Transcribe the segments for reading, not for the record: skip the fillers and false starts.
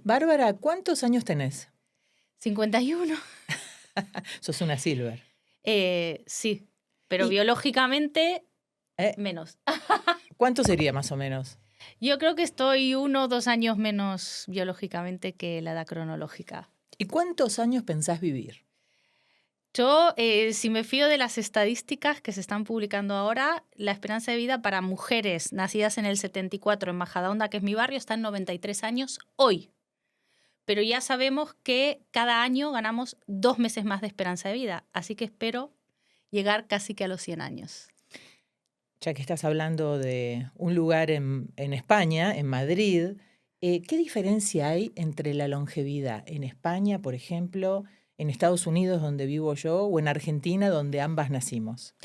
Bárbara, ¿cuántos años tenés? 51. Sos una Silver. Sí, pero ¿Y biológicamente eh, menos. cuánto sería más o menos? Yo creo que estoy 1 o 2 años menos biológicamente que la edad cronológica. ¿Y cuántos años pensás vivir? Yo, si me fío de las estadísticas que se están publicando ahora, la esperanza de vida para mujeres nacidas en el 74 en Majadahonda, que es mi barrio, está en 93 años hoy. Pero ya sabemos que cada año ganamos 2 meses más de esperanza de vida, así que espero llegar casi que a los 100 años. Ya que estás hablando de un lugar en España, en Madrid, ¿qué diferencia hay entre la longevidad en España, por ejemplo, en Estados Unidos, donde vivo yo, o en Argentina, donde ambas nacimos?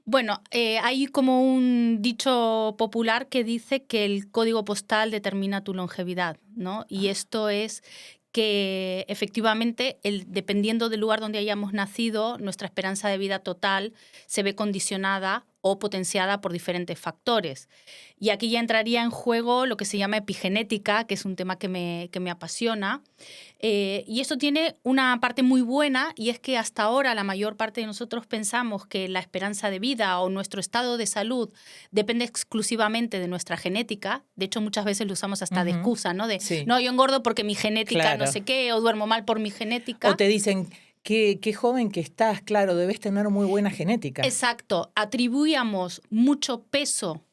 Bueno, hay como un dicho popular que dice que el código postal determina tu longevidad, ¿no? Y esto es que efectivamente, dependiendo del lugar donde hayamos nacido, nuestra esperanza de vida total se ve condicionada o potenciada por diferentes factores. Y aquí ya entraría en juego lo que se llama epigenética, que es un tema que me apasiona. Y esto tiene una parte muy buena, y es que hasta ahora la mayor parte de nosotros pensamos que la esperanza de vida o nuestro estado de salud depende exclusivamente de nuestra genética. De hecho, muchas veces lo usamos hasta de Ujú. excusa, ¿no? De, Sí, no, yo engordo porque mi genética no claro. sé qué, o duermo mal por mi O genética. te dicen, qué joven que estás, claro, debes tener muy buena genética. Exacto, atribuíamos mucho peso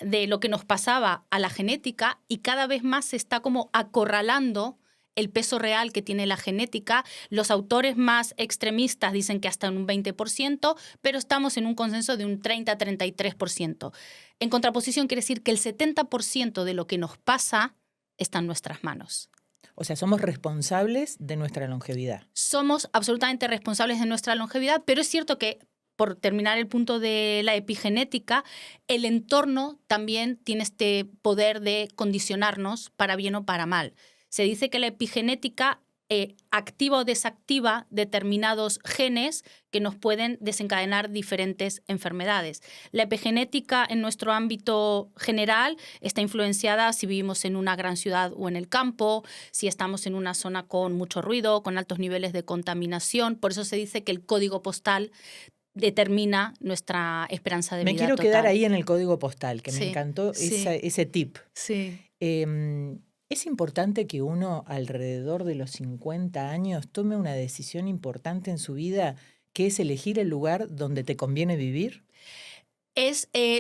de lo que nos pasaba a la genética, y cada vez más se está como acorralando el peso real que tiene la genética. Los autores más extremistas dicen que hasta en un 20%, pero estamos en un consenso de un 30-33%. En contraposición, quiere decir que el 70% de lo que nos pasa está en nuestras manos. O sea, somos responsables de nuestra longevidad. Somos absolutamente responsables de nuestra longevidad, pero es cierto que, por terminar el punto de la epigenética, el entorno también tiene este poder de condicionarnos para bien o para mal. Se dice que la epigenética activa o desactiva determinados genes que nos pueden desencadenar diferentes enfermedades. La epigenética en nuestro ámbito general está influenciada si vivimos en una gran ciudad o en el campo, si estamos en una zona con mucho ruido, con altos niveles de contaminación. Por eso se dice que el código postal determina nuestra esperanza de Me vida quiero quedar total. ahí en el código postal, que me Sí, encantó sí, ese tip. sí. Es importante que uno alrededor de los 50 años tome una decisión importante en su vida, que es elegir el lugar donde te conviene vivir.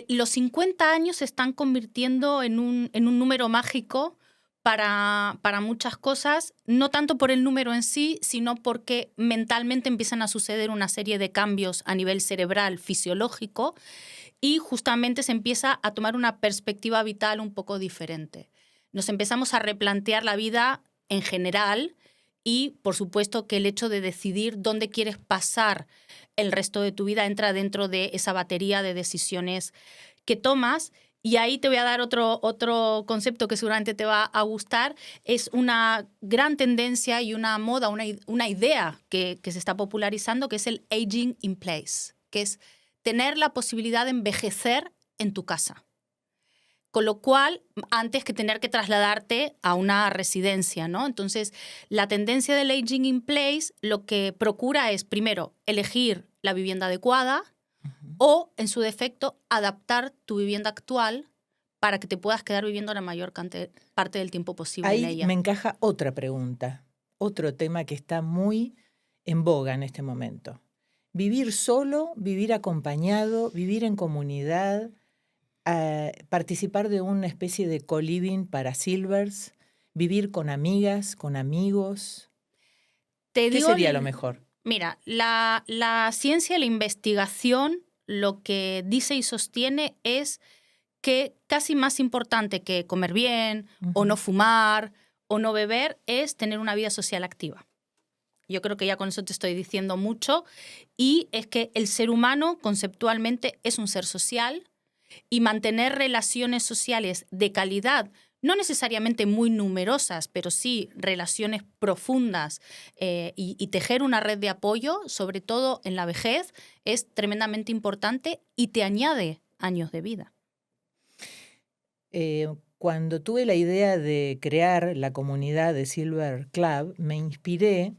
Los 50 años se están convirtiendo en un número mágico para muchas cosas, no tanto por el número en sí, sino porque mentalmente empiezan a suceder una serie de cambios a nivel cerebral, fisiológico, y justamente se empieza a tomar una perspectiva vital un poco diferente. Nos empezamos a replantear la vida en general, y por supuesto que el hecho de decidir dónde quieres pasar el resto de tu vida entra dentro de esa batería de decisiones que tomas. Y ahí te voy a dar otro concepto que seguramente te va a gustar. Es una gran tendencia y una moda, una idea que se está popularizando, que es el aging in place, que es tener la posibilidad de envejecer en tu casa. Con lo cual, antes que tener que trasladarte a una residencia, ¿no? Entonces, la tendencia del aging in place lo que procura es, primero, elegir la vivienda adecuada, o, en su defecto, adaptar tu vivienda actual para que te puedas quedar viviendo la mayor parte del tiempo posible en Ahí ella. me encaja otra pregunta, otro tema que está muy en boga en este momento. Vivir solo, vivir acompañado, vivir en comunidad, participar de una especie de co-living para Silvers, vivir con amigas, con amigos. Te ¿Qué digo, sería lo mejor? mira, la ciencia y la investigación lo que dice y sostiene es que casi más importante que comer bien, o no fumar, o no beber, es tener una vida social activa. Yo creo que ya con eso te estoy diciendo mucho, y es que el ser humano conceptualmente es un ser social, y mantener relaciones sociales de calidad, no necesariamente muy numerosas, pero sí relaciones profundas, y tejer una red de apoyo, sobre todo en la vejez, es tremendamente importante y te añade años de vida. cuando tuve la idea de crear la comunidad de Silver Club, me inspiré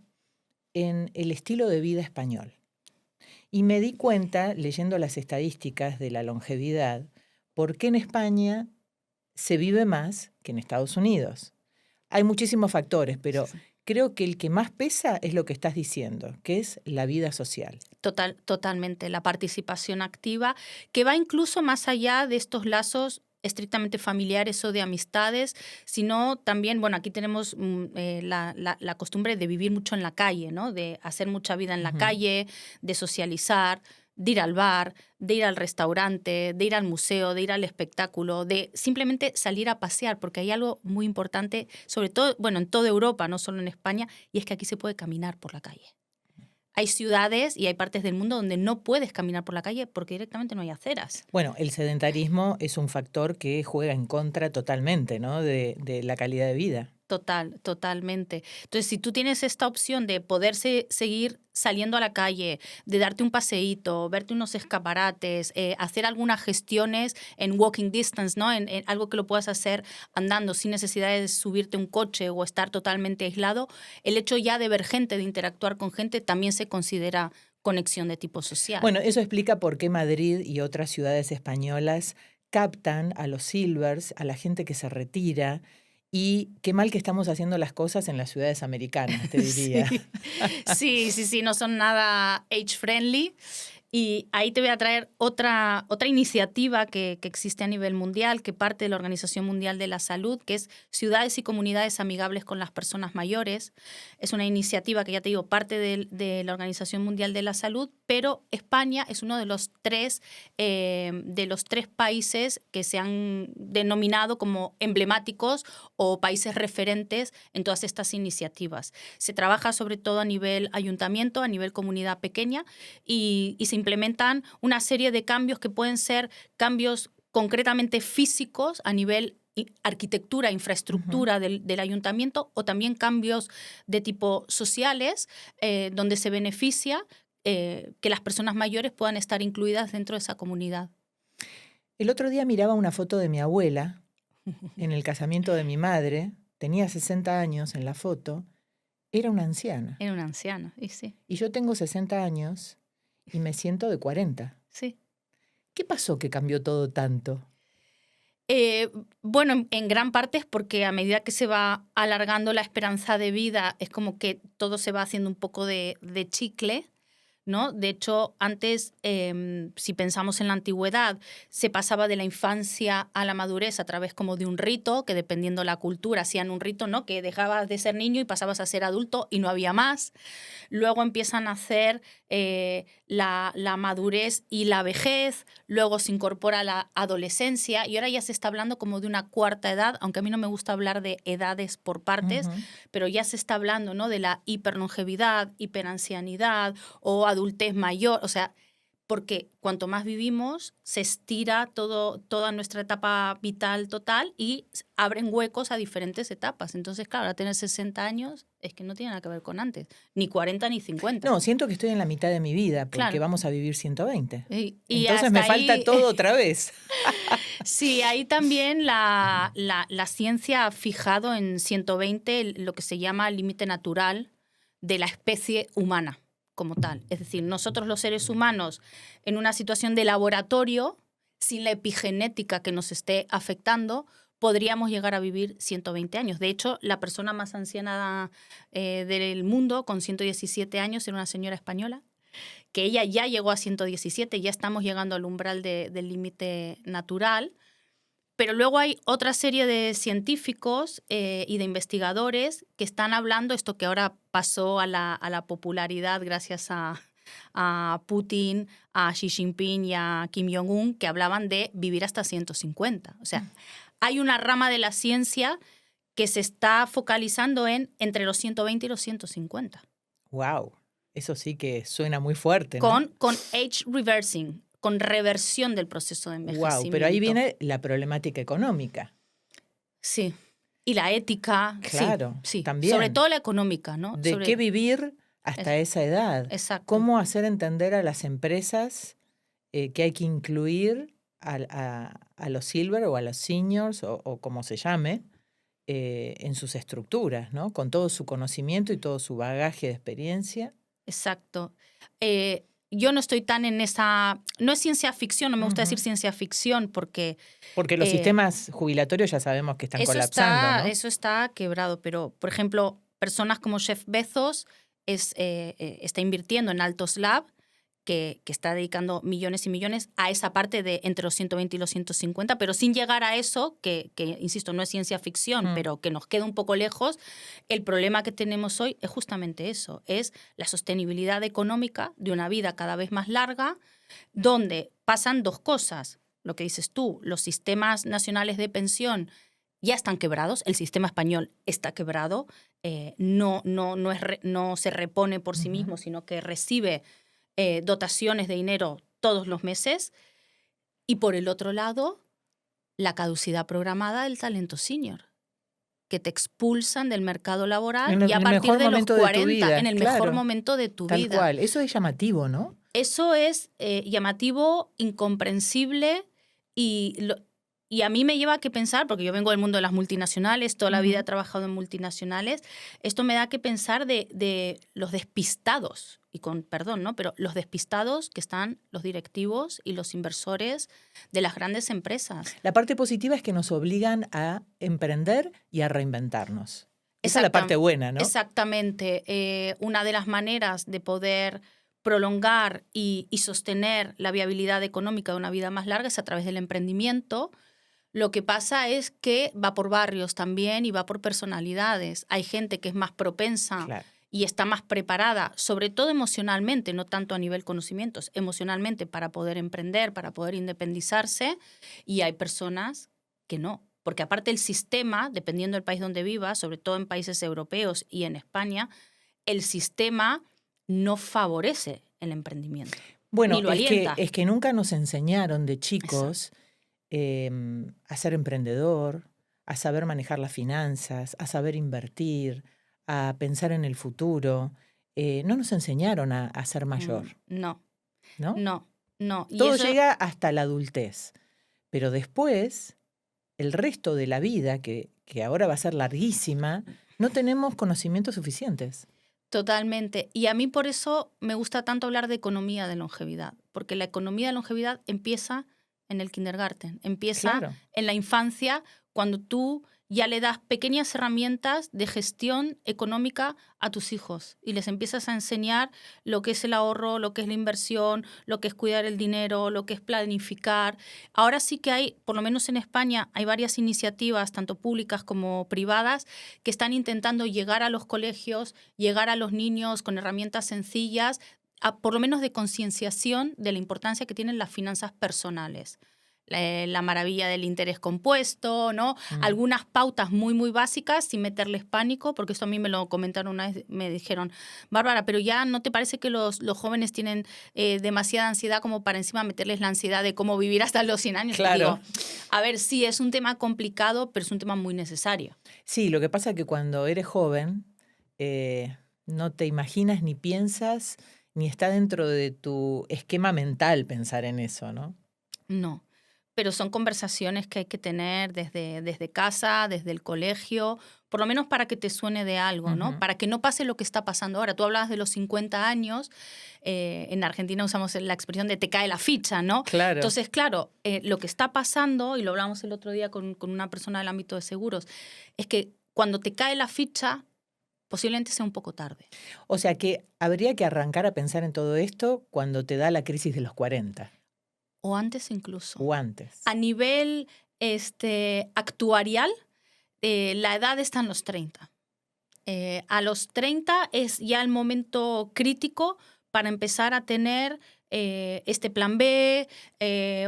en el estilo de vida español. Y me di cuenta, leyendo las estadísticas de la longevidad, por qué en España se vive más que en Estados Unidos. Hay muchísimos factores, pero creo que el que más pesa es lo que estás diciendo, que es la vida social. Totalmente, la participación activa, que va incluso más allá de estos lazos estrictamente familiares o de amistades, sino también, bueno, aquí tenemos la costumbre de vivir mucho en la calle, ¿no? De hacer mucha vida en la calle, de socializar, de ir al bar, de ir al restaurante, de ir al museo, de ir al espectáculo, de simplemente salir a pasear, porque hay algo muy importante, sobre todo, bueno, en toda Europa, no solo en España, y es que aquí se puede caminar por la calle. Hay ciudades y hay partes del mundo donde no puedes caminar por la calle porque directamente no hay aceras. Bueno, el sedentarismo es un factor que juega en contra totalmente, ¿no? de la calidad de vida. Totalmente. Entonces, si tú tienes esta opción de poderse seguir saliendo a la calle, de darte un paseíto, verte unos escaparates, hacer algunas gestiones en walking distance, ¿no? En algo que lo puedas hacer andando sin necesidad de subirte a un coche o estar totalmente aislado, el hecho ya de ver gente, de interactuar con gente, también se considera conexión de tipo social. Bueno, eso explica por qué Madrid y otras ciudades españolas captan a los silvers, a la gente que se retira. Y qué mal que estamos haciendo las cosas en las ciudades americanas, te diría. Sí, no son nada age-friendly. Y ahí te voy a traer otra iniciativa que existe a nivel mundial, que parte de la Organización Mundial de la Salud, que es Ciudades y Comunidades Amigables con las Personas Mayores. Es una iniciativa que, ya te digo, parte de la Organización Mundial de la Salud, pero España es uno de los tres países que se han denominado como emblemáticos o países referentes en todas estas iniciativas. Se trabaja sobre todo a nivel ayuntamiento, a nivel comunidad pequeña y se implementan una serie de cambios que pueden ser cambios concretamente físicos a nivel arquitectura, infraestructura del ayuntamiento, o también cambios de tipo sociales, donde se beneficia que las personas mayores puedan estar incluidas dentro de esa comunidad. El otro día miraba una foto de mi abuela en el casamiento de mi madre. Tenía 60 años en la foto. Era una anciana. Era una anciana, y sí. Y yo tengo 60 años y me siento de 40. Sí. ¿Qué pasó que cambió todo tanto? Bueno, en gran parte es porque a medida que se va alargando la esperanza de vida, es como que todo se va haciendo un poco de chicle, ¿no? De hecho, antes, si pensamos en la antigüedad, se pasaba de la infancia a la madurez a través como de un rito, que dependiendo de la cultura hacían un rito, ¿no? Que dejabas de ser niño y pasabas a ser adulto y no había más. Luego empiezan a hacer la madurez y la vejez, luego se incorpora la adolescencia y ahora ya se está hablando como de una cuarta edad, aunque a mí no me gusta hablar de edades por partes, pero ya se está hablando, ¿no? De la hiperlongevidad, hiperancianidad o adultez mayor, o sea, porque cuanto más vivimos, se estira toda nuestra etapa vital total y abren huecos a diferentes etapas. Entonces, claro, ahora tener 60 años es que no tiene nada que ver con antes, ni 40 ni 50. No, siento que estoy en la mitad de mi vida porque Claro. vamos a vivir 120. Y entonces me falta todo otra vez. Sí, ahí también la ciencia ha fijado en 120 lo que se llama el límite natural de la especie humana como tal. Es decir, nosotros los seres humanos en una situación de laboratorio, sin la epigenética que nos esté afectando, podríamos llegar a vivir 120 años. De hecho, la persona más anciana del mundo, con 117 años, era una señora española, que ella ya llegó a 117, ya estamos llegando al umbral del límite natural. Pero luego hay otra serie de científicos y de investigadores que están hablando, esto que ahora pasó a la popularidad gracias a Putin, a Xi Jinping y a Kim Jong-un, que hablaban de vivir hasta 150. O sea, hay una rama de la ciencia que se está focalizando entre los 120 y los 150. ¡Wow! Eso sí que suena muy fuerte, ¿no? Con age reversing, con reversión del proceso de envejecimiento. Wow, pero ahí viene la problemática económica. Sí. Y la ética. Claro, sí. También. Sobre todo la económica, ¿no? ¿De qué vivir hasta esa edad? Exacto. ¿Cómo hacer entender a las empresas que hay que incluir a los silver o a los seniors o como se llame, en sus estructuras, ¿no? Con todo su conocimiento y todo su bagaje de experiencia. Exacto. Yo no estoy tan en esa... No es ciencia ficción, no me gusta decir Ujú. ciencia ficción porque Porque los eh, sistemas jubilatorios ya sabemos que están colapsando, ¿no? eso está quebrado, pero, por ejemplo, personas como Jeff Bezos está invirtiendo en Altos Lab, que está dedicando millones y millones a esa parte de entre los 120 y los 150, pero sin llegar a eso, que insisto, no es ciencia ficción, Mm. pero que nos queda un poco lejos. El problema que tenemos hoy es justamente eso, es la sostenibilidad económica de una vida cada vez más larga, donde pasan dos cosas. Lo que dices tú, los sistemas nacionales de pensión ya están quebrados, el sistema español está quebrado, no se repone por sí Ujú. mismo, sino que recibe dotaciones de dinero todos los meses. Y por el otro lado, la caducidad programada del talento senior, que te expulsan del mercado laboral En y a el partir mejor de los momento de tu 40, en vida, el mejor claro, momento de tu tal vida. cual. Eso es llamativo, ¿no? Eso es llamativo, incomprensible y a mí me lleva a que pensar, porque yo vengo del mundo de las multinacionales, toda la vida he Ujú. trabajado en multinacionales, esto me da que pensar de los despistados, y con perdón, ¿no? Pero los despistados que están los directivos y los inversores de las grandes empresas. La parte positiva es que nos obligan a emprender y a reinventarnos. Esa es la parte Exactam- buena, ¿no? Exactamente. Una de las maneras de poder prolongar y sostener la viabilidad económica de una vida más larga es a través del emprendimiento. Lo que pasa es que va por barrios también y va por personalidades. Hay gente que es más propensa Claro. y está más preparada, sobre todo emocionalmente, no tanto a nivel conocimientos, emocionalmente para poder emprender, para poder independizarse, y hay personas que no. Porque aparte el sistema, dependiendo del país donde vivas, sobre todo en países europeos y en España, el sistema no favorece el emprendimiento, ni Bueno, lo alienta. es que nunca nos enseñaron de Exacto. chicos a ser emprendedor, a saber manejar las finanzas, a saber invertir, a pensar en el futuro. No nos enseñaron a ser mayor, No, ¿no? no, no. Y Todo eso, llega hasta la adultez, pero después, el resto de la vida, que ahora va a ser larguísima, no tenemos conocimientos suficientes. totalmente. Y a mí por eso me gusta tanto hablar de economía de longevidad, porque la economía de longevidad empieza en el kindergarten, empieza Claro. en la infancia, cuando tú ya le das pequeñas herramientas de gestión económica a tus hijos y les empiezas a enseñar lo que es el ahorro, lo que es la inversión, lo que es cuidar el dinero, lo que es planificar. Ahora sí que hay, por lo menos en España, hay varias iniciativas, tanto públicas como privadas, que están intentando llegar a los colegios, llegar a los niños con herramientas sencillas, por lo menos de concienciación de la importancia que tienen las finanzas personales. La maravilla del interés compuesto, ¿no? Algunas pautas muy, muy básicas sin meterles pánico, porque esto a mí me lo comentaron una vez, me dijeron, Bárbara, pero ya ¿no te parece que los jóvenes tienen demasiada ansiedad como para encima meterles la ansiedad de cómo vivir hasta los 100 años? Claro. Y digo, a ver, sí, es un tema complicado, pero es un tema muy necesario. Sí, lo que pasa es que cuando eres joven no te imaginas ni piensas, ni está dentro de tu esquema mental pensar en eso, ¿no? No, pero son conversaciones que hay que tener desde casa, desde el colegio, por lo menos para que te suene de algo, ¿no? Ujú. Para que no pase lo que está pasando ahora. Tú hablabas de los 50 años, en Argentina usamos la expresión de te cae la ficha, ¿no? Claro. Entonces, claro, lo que está pasando, y lo hablamos el otro día con una persona del ámbito de seguros, es que cuando te cae la ficha, posiblemente sea un poco tarde. O sea que habría que arrancar a pensar en todo esto cuando te da la crisis de los 40 O antes incluso. o antes. A nivel actuarial, la edad está en los 30. A los 30 es ya el momento crítico para empezar a tener este plan B,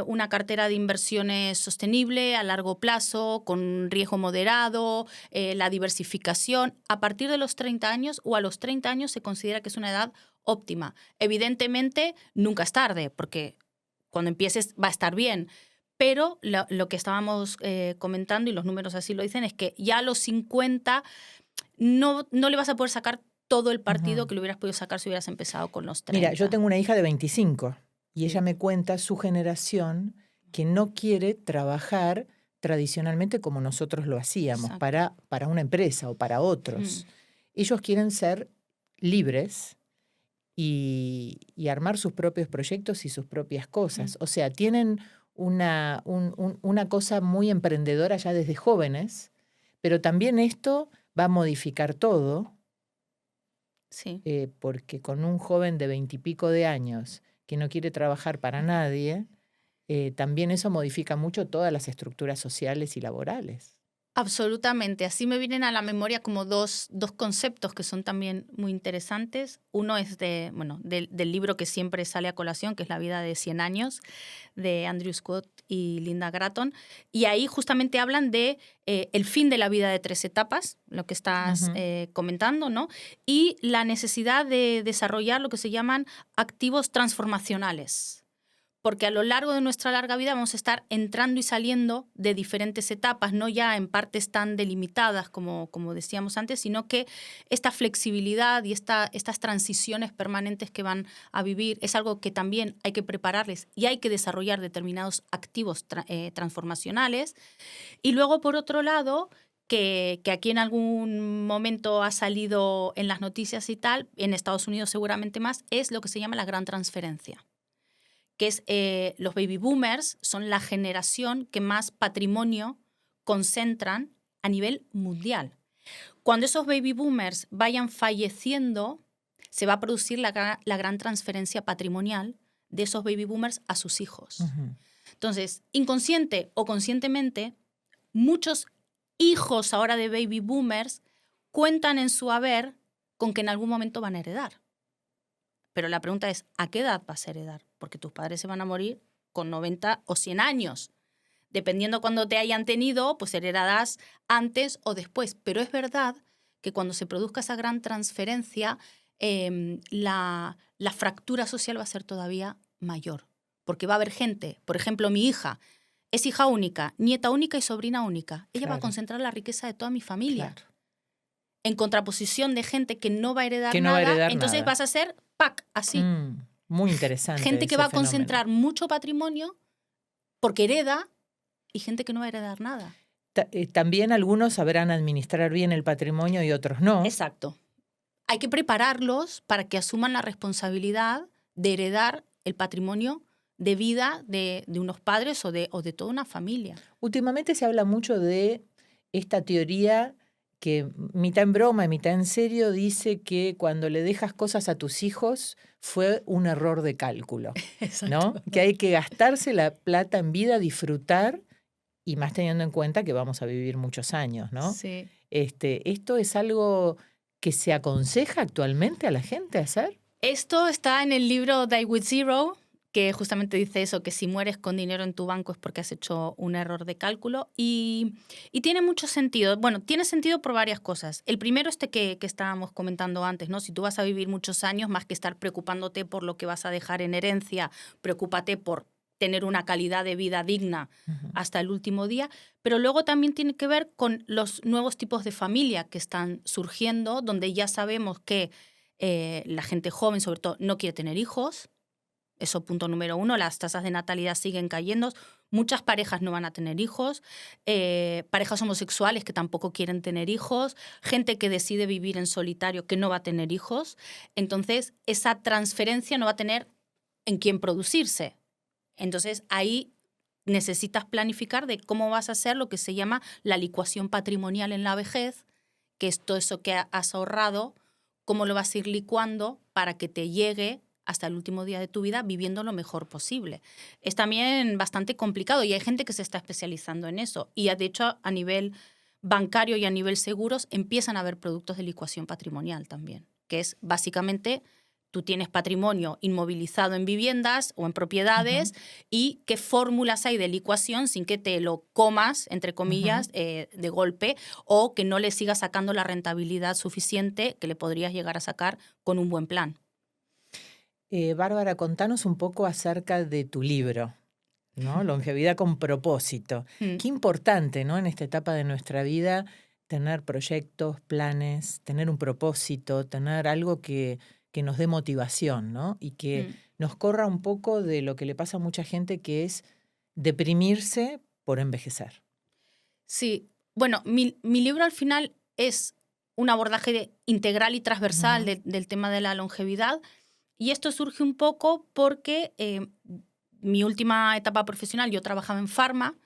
una cartera de inversiones sostenible a largo plazo, con riesgo moderado, la diversificación. A partir de los 30 años o a los 30 años se considera que es una edad óptima. Evidentemente, nunca es tarde, porque cuando empieces va a estar bien. Pero lo que estábamos comentando, y los números así lo dicen, es que ya a los 50 no le vas a poder sacar todo el partido que le hubieras podido sacar si hubieras empezado con los 30. Mira, yo tengo una hija de 25 y Sí. ella me cuenta su generación que no quiere trabajar tradicionalmente como nosotros lo hacíamos, Exacto. para una empresa o para otros. Ellos quieren ser libres y armar sus propios proyectos y sus propias cosas. O sea, tienen una cosa muy emprendedora ya desde jóvenes, pero también esto va a modificar todo, Sí. porque con un joven de 20 y pico de años que no quiere trabajar para nadie, también eso modifica mucho todas las estructuras sociales y laborales. Absolutamente. Así me vienen a la memoria como dos conceptos que son también muy interesantes. Uno es del libro que siempre sale a colación, que es La vida de 100 años, de Andrew Scott y Linda Gratton. Y ahí justamente hablan de el fin de la vida de 3 etapas, lo que estás comentando, ¿no? Y la necesidad de desarrollar lo que se llaman activos transformacionales. Porque a lo largo de nuestra larga vida vamos a estar entrando y saliendo de diferentes etapas, no ya en partes tan delimitadas como decíamos antes, sino que esta flexibilidad y estas transiciones permanentes que van a vivir es algo que también hay que prepararles y hay que desarrollar determinados activos transformacionales. Y luego, por otro lado, que aquí en algún momento ha salido en las noticias y tal, en Estados Unidos seguramente más, es lo que se llama la gran transferencia, que es los baby boomers son la generación que más patrimonio concentran a nivel mundial. Cuando esos baby boomers vayan falleciendo, se va a producir la gran transferencia patrimonial de esos baby boomers a sus hijos. Entonces, inconsciente o conscientemente, muchos hijos ahora de baby boomers cuentan en su haber con que en algún momento van a heredar. Pero la pregunta es, ¿a qué edad vas a heredar? Porque tus padres se van a morir con 90 o 100 años. Dependiendo cuándo te hayan tenido, pues heredarás antes o después. Pero es verdad que cuando se produzca esa gran transferencia, la fractura social va a ser todavía mayor. Porque va a haber gente, por ejemplo, mi hija es hija única, nieta única y sobrina única. Ella va a concentrar la riqueza de toda mi familia. Claro. En contraposición de gente que no va a heredar nada, entonces vas a ser ¡pac! Así. Muy interesante. Gente que va a concentrar mucho patrimonio porque hereda y gente que no va a heredar nada. También algunos sabrán administrar bien el patrimonio y otros no. Exacto. Hay que prepararlos para que asuman la responsabilidad de heredar el patrimonio de vida de unos padres o de toda una familia. Últimamente se habla mucho de esta teoría que mitad en broma y mitad en serio dice que cuando le dejas cosas a tus hijos fue un error de cálculo, ¿no? Que hay que gastarse la plata en vida, disfrutar, y más teniendo en cuenta que vamos a vivir muchos años, ¿no? Sí. ¿Esto es algo que se aconseja actualmente a la gente hacer? Esto está en el libro Die with Zero, que justamente dice eso, que si mueres con dinero en tu banco es porque has hecho un error de cálculo. Y tiene mucho sentido. Bueno, tiene sentido por varias cosas. El primero que estábamos comentando antes, ¿no? Si tú vas a vivir muchos años, más que estar preocupándote por lo que vas a dejar en herencia, preocúpate por tener una calidad de vida digna hasta el último día. Pero luego también tiene que ver con los nuevos tipos de familia que están surgiendo, donde ya sabemos que la gente joven, sobre todo, no quiere tener hijos. Eso, punto número 1, las tasas de natalidad siguen cayendo. Muchas parejas no van a tener hijos, parejas homosexuales que tampoco quieren tener hijos, gente que decide vivir en solitario que no va a tener hijos. Entonces, esa transferencia no va a tener en quién producirse. Entonces, ahí necesitas planificar de cómo vas a hacer lo que se llama la licuación patrimonial en la vejez, que es todo eso que has ahorrado, cómo lo vas a ir licuando para que te llegue hasta el último día de tu vida viviendo lo mejor posible. Es también bastante complicado y hay gente que se está especializando en eso. Y de hecho, a nivel bancario y a nivel seguros, empiezan a haber productos de licuación patrimonial también, que es básicamente tú tienes patrimonio inmovilizado en viviendas o en propiedades y qué fórmulas hay de licuación sin que te lo comas, entre comillas, de golpe, o que no le sigas sacando la rentabilidad suficiente que le podrías llegar a sacar con un buen plan. Bárbara, contanos un poco acerca de tu libro, ¿no? Longevidad con propósito. Qué importante, ¿no? En esta etapa de nuestra vida tener proyectos, planes, tener un propósito, tener algo que nos dé motivación, ¿no? Y que nos corra un poco de lo que le pasa a mucha gente, que es deprimirse por envejecer. Sí, bueno, mi libro al final es un abordaje integral y transversal del tema de la longevidad, y esto surge un poco porque mi última etapa profesional yo trabajaba en farma,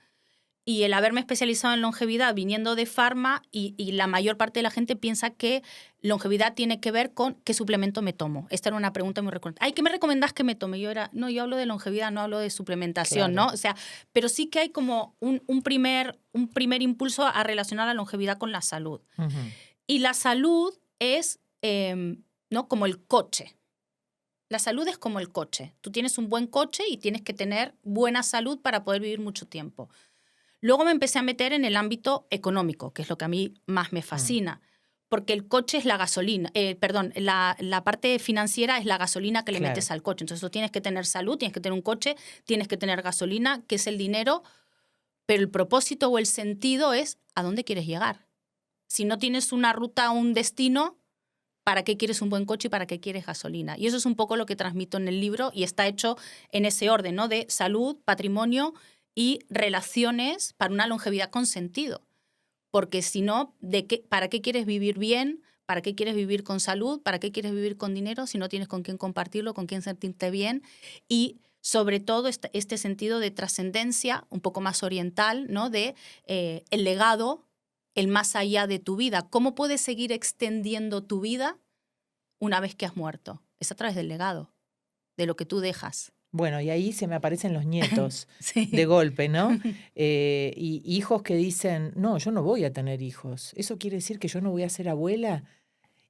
y el haberme especializado en longevidad viniendo de farma, y la mayor parte de la gente piensa que longevidad tiene que ver con qué suplemento me tomo. Esta era una pregunta muy recurrente. Ay, ¿qué me recomendás que me tome? No, yo hablo de longevidad, no hablo de suplementación, Claro. ¿no? O sea, pero sí que hay como un primer impulso a relacionar la longevidad con la salud. Y la salud es ¿no? como el coche. La salud es como el coche. Tú tienes un buen coche y tienes que tener buena salud para poder vivir mucho tiempo. Luego me empecé a meter en el ámbito económico, que es lo que a mí más me fascina, porque el coche es la gasolina, la parte financiera es la gasolina que le metes al coche. Entonces tú tienes que tener salud, tienes que tener un coche, tienes que tener gasolina, que es el dinero, pero el propósito o el sentido es a dónde quieres llegar. Si no tienes una ruta o un destino, ¿para qué quieres un buen coche y para qué quieres gasolina? Y eso es un poco lo que transmito en el libro, y está hecho en ese orden, ¿no? De salud, patrimonio y relaciones para una longevidad con sentido. Porque si no, ¿para qué quieres vivir bien? ¿Para qué quieres vivir con salud? ¿Para qué quieres vivir con dinero si no tienes con quién compartirlo, con quién sentirte bien? Y sobre todo este sentido de trascendencia, un poco más oriental, ¿no? De el legado, el más allá de tu vida. ¿Cómo puedes seguir extendiendo tu vida una vez que has muerto? Es a través del legado, de lo que tú dejas. Bueno, y ahí se me aparecen los nietos Sí. de golpe, ¿no? Y hijos que dicen, no, yo no voy a tener hijos. ¿Eso quiere decir que yo no voy a ser abuela?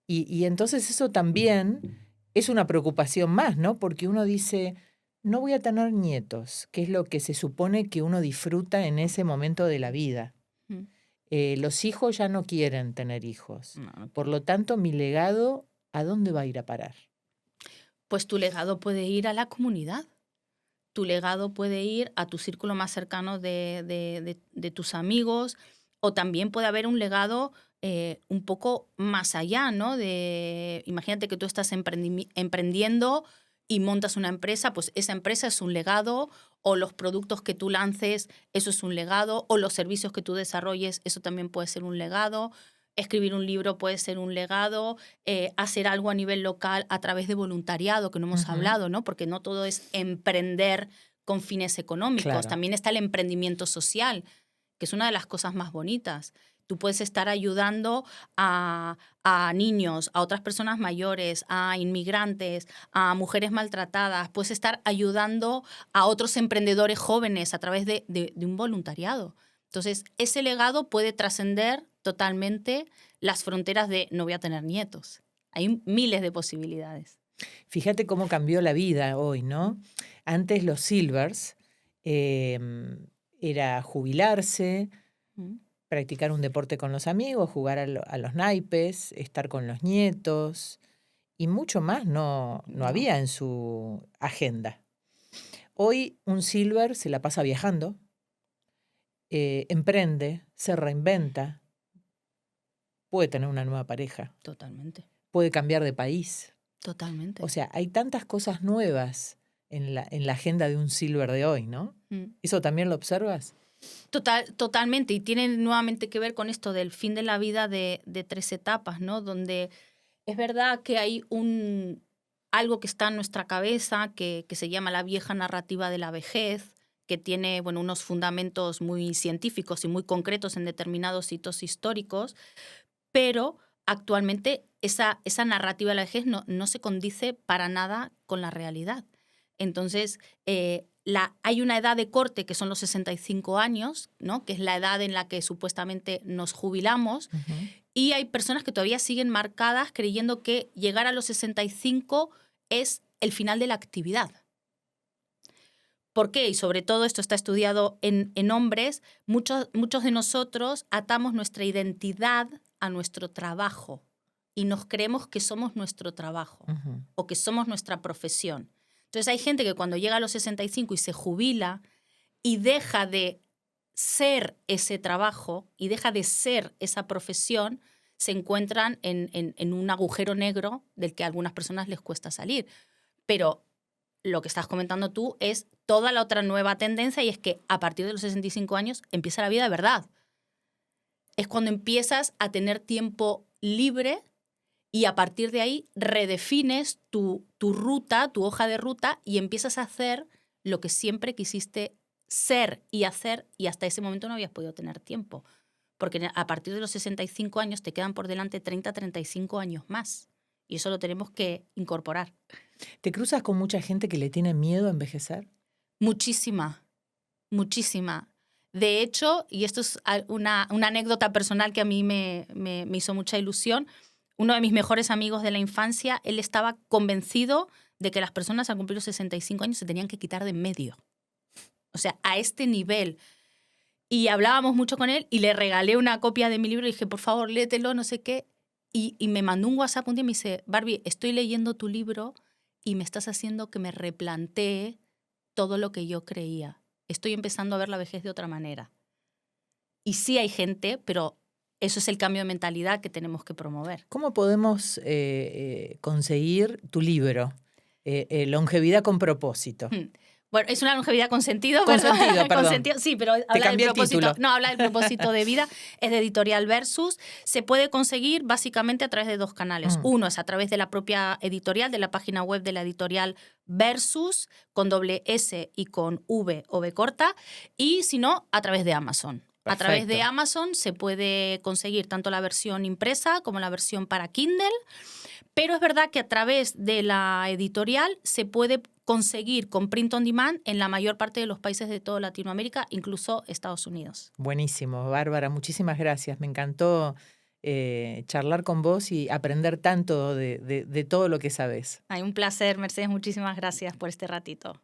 Y entonces eso también es una preocupación más, ¿no? Porque uno dice, no voy a tener nietos, que es lo que se supone que uno disfruta en ese momento de la vida. Los hijos ya no quieren tener hijos. No. Por lo tanto, mi legado, ¿a dónde va a ir a parar? Pues tu legado puede ir a la comunidad. Tu legado puede ir a tu círculo más cercano de tus amigos, o también puede haber un legado un poco más allá, ¿no? Imagínate que tú estás emprendiendo y montas una empresa, pues esa empresa es un legado, o los productos que tú lances, eso es un legado, o los servicios que tú desarrolles, eso también puede ser un legado. Escribir un libro puede ser un legado, hacer algo a nivel local a través de voluntariado, que no hemos hablado, ¿no? Porque no todo es emprender con fines económicos, Claro. También está el emprendimiento social, que es una de las cosas más bonitas. Tú puedes estar ayudando a niños, a otras personas mayores, a inmigrantes, a mujeres maltratadas. Puedes estar ayudando a otros emprendedores jóvenes a través de un voluntariado. Entonces, ese legado puede trascender totalmente las fronteras de no voy a tener nietos. Hay miles de posibilidades. Fíjate cómo cambió la vida hoy, ¿no? Antes los silvers era jubilarse, practicar un deporte con los amigos, jugar a los naipes, estar con los nietos, y mucho más no había en su agenda. Hoy un silver se la pasa viajando, emprende, se reinventa, puede tener una nueva pareja. Totalmente. Puede cambiar de país. Totalmente. O sea, hay tantas cosas nuevas en la agenda de un silver de hoy, ¿no? ¿Eso también lo observas? Totalmente. Y tiene nuevamente que ver con esto del fin de la vida de 3 etapas, ¿no? Donde es verdad que hay algo que está en nuestra cabeza que se llama la vieja narrativa de la vejez, que tiene unos fundamentos muy científicos y muy concretos en determinados hitos históricos, pero actualmente esa narrativa de la vejez no se condice para nada con la realidad. Entonces, hay una edad de corte que son los 65 años, ¿no? Que es la edad en la que supuestamente nos jubilamos, y hay personas que todavía siguen marcadas creyendo que llegar a los 65 es el final de la actividad. ¿Por qué? Y sobre todo esto está estudiado en hombres. Muchos de nosotros atamos nuestra identidad a nuestro trabajo y nos creemos que somos nuestro trabajo o que somos nuestra profesión. Entonces hay gente que cuando llega a los 65 y se jubila y deja de ser ese trabajo y deja de ser esa profesión, se encuentran en un agujero negro del que a algunas personas les cuesta salir. Pero lo que estás comentando tú es toda la otra nueva tendencia, y es que a partir de los 65 años empieza la vida de verdad. Es cuando empiezas a tener tiempo libre y a partir de ahí redefines tu ruta, tu hoja de ruta, y empiezas a hacer lo que siempre quisiste ser y hacer, y hasta ese momento no habías podido tener tiempo. Porque a partir de los 65 años te quedan por delante 30, 35 años más. Y eso lo tenemos que incorporar. ¿Te cruzas con mucha gente que le tiene miedo a envejecer? Muchísima, muchísima. De hecho, y esto es una anécdota personal que a mí me hizo mucha ilusión, uno de mis mejores amigos de la infancia, él estaba convencido de que las personas al cumplir los 65 años se tenían que quitar de en medio. O sea, a este nivel. Y hablábamos mucho con él y le regalé una copia de mi libro y dije, por favor, léetelo, no sé qué. Y me mandó un WhatsApp un día y me dice, Barbie, estoy leyendo tu libro y me estás haciendo que me replantee todo lo que yo creía. Estoy empezando a ver la vejez de otra manera. Y sí hay gente, pero eso es el cambio de mentalidad que tenemos que promover. ¿Cómo podemos conseguir tu libro? Longevidad con propósito. Bueno, es una longevidad con sentido. Con sentido, perdón. Con sentido, sí, pero habla del propósito. No, habla del propósito de vida. Es de Editorial Versus. Se puede conseguir básicamente a través de dos canales. Uno es a través de la propia editorial, de la página web de la editorial Versus, con doble S y con V o V corta. Y si no, a través de Amazon. Perfecto. A través de Amazon se puede conseguir tanto la versión impresa como la versión para Kindle. Pero es verdad que a través de la editorial se puede conseguir con print on demand en la mayor parte de los países de toda Latinoamérica, incluso Estados Unidos. Buenísimo, Bárbara, muchísimas gracias. Me encantó charlar con vos y aprender tanto de todo lo que sabés. Ay, un placer, Mercedes. Muchísimas gracias por este ratito.